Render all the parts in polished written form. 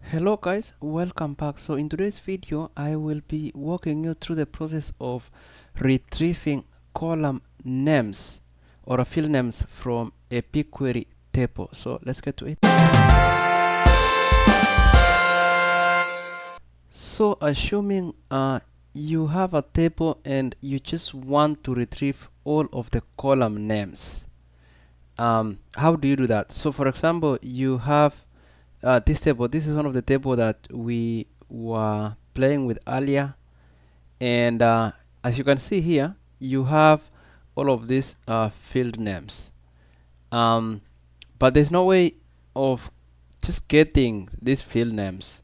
Hello guys, welcome back. So in today's video I will be walking you through the process of retrieving column names or field names from a BigQuery table. So let's get to it. So assuming you have a table and you just want to retrieve all of the column names, how do you do that? So for example, you have this table. This is one of the table that we were playing with earlier, and as you can see here, you have all of these field names, um, but there's no way of just getting these field names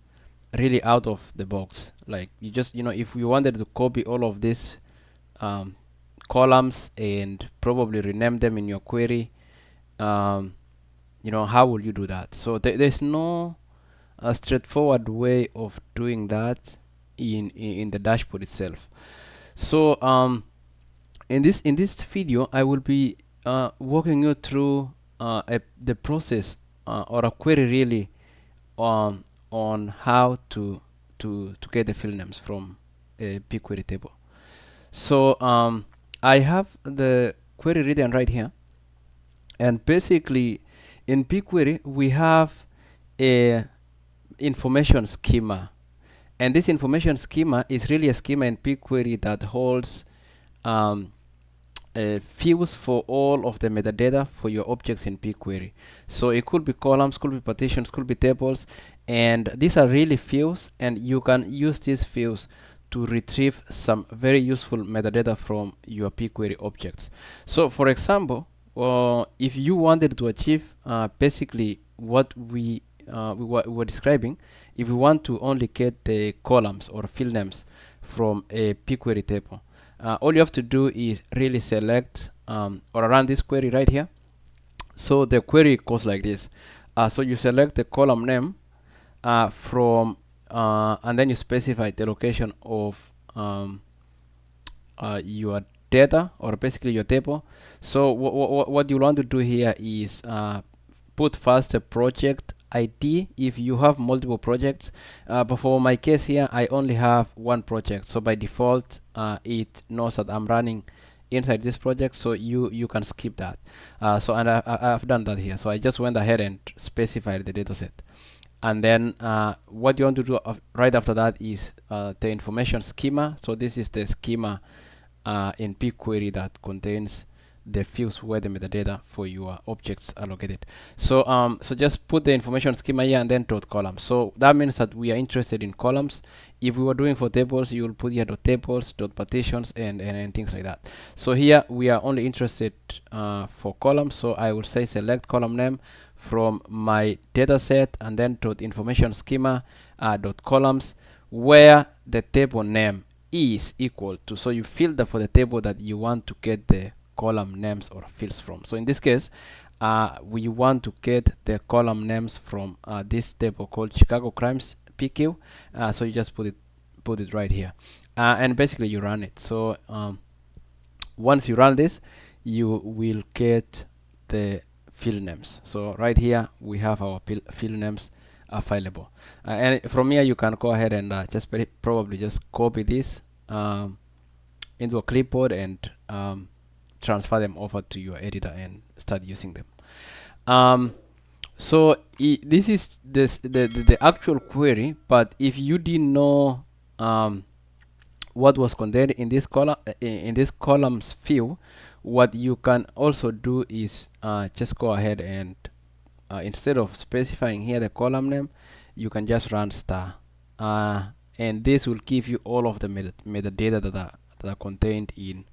really out of the box. Like you just, if you wanted to copy all of these um, columns and probably rename them in your query, um, how will you do that? So there's no a straightforward way of doing that in the dashboard itself. So in this video I will be walking you through the process or a query really on how to get the field names from a BigQuery table. So I have the query written right here, and basically in BigQuery we have a information schema, and this information schema is really a schema in BigQuery that holds fields for all of the metadata for your objects in BigQuery. So it could be columns, could be partitions, could be tables, and these are really fields, and you can use these fields to retrieve some very useful metadata from your BigQuery objects. So for example, if you wanted to achieve basically what we were describing, if we want to only get the columns or field names from a BigQuery table, all you have to do is really select or run this query right here. So the query goes like this. So you select the column name from and then you specify the location of your data, or basically your table. So what you want to do here is put first a project ID if you have multiple projects, but for my case here I only have one project, so by default it knows that I'm running inside this project, so you can skip that. So and I've done that here, so I just went ahead and specified the dataset. And then what you want to do right after that is the information schema. So this is the schema in BigQuery that contains the fields where the metadata for your objects are located. So so just put the information schema here and then dot column. So that means that we are interested in columns. If we were doing for tables, you will put here dot tables, dot partitions, and things like that. So here we are only interested for columns. So I will say select column name from my data set and then dot information schema dot columns, where the table name is equal to, so you filter for the table that you want to get the column names or fields from. So in this case we want to get the column names from this table called Chicago Crimes PQ. So you just put it right here, and basically you run it. So once you run this, you will get the field names. So right here we have our field names available, and from here you can go ahead and probably just copy this into a clipboard and transfer them over to your editor and start using them. So this is the actual query, but if you didn't know what was contained in this column, in this columns field, what you can also do is just go ahead and instead of specifying here the column name, you can just run star, and this will give you all of the metadata that are contained in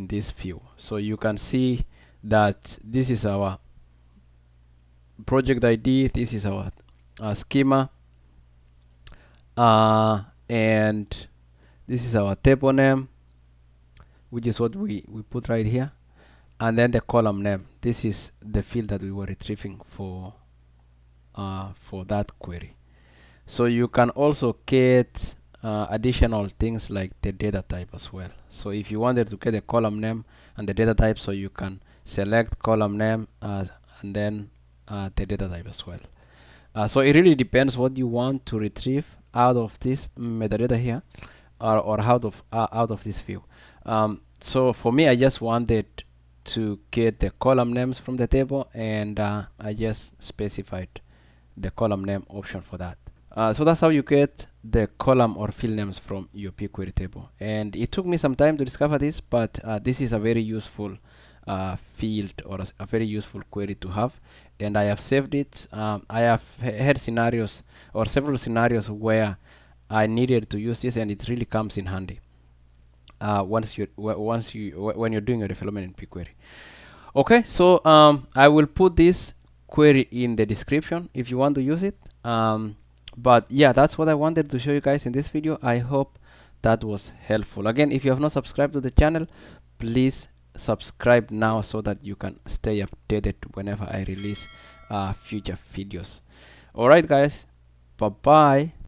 this field. So you can see that this is our project ID, this is our schema, and this is our table name, which is what we put right here, and then the column name. This is the field that we were retrieving for that query. So you can also get additional things like the data type as well. So if you wanted to get a column name and the data type, so you can select column name and then the data type as well. So it really depends what you want to retrieve out of this metadata here, or out of this view. So for me, I just wanted to get the column names from the table, and I just specified the column name option for that. So that's how you get the column or field names from your BigQuery table. And it took me some time to discover this, but this is a very useful field, or a very useful query to have. And I have saved it. I have had scenarios, or several scenarios, where I needed to use this, and it really comes in handy when you're doing your development in BigQuery. Okay, so I will put this query in the description if you want to use it. But yeah, that's what I wanted to show you guys in this video. I hope that was helpful. Again, if you have not subscribed to the channel, please subscribe now so that you can stay updated whenever I release future videos. All right, guys, bye bye.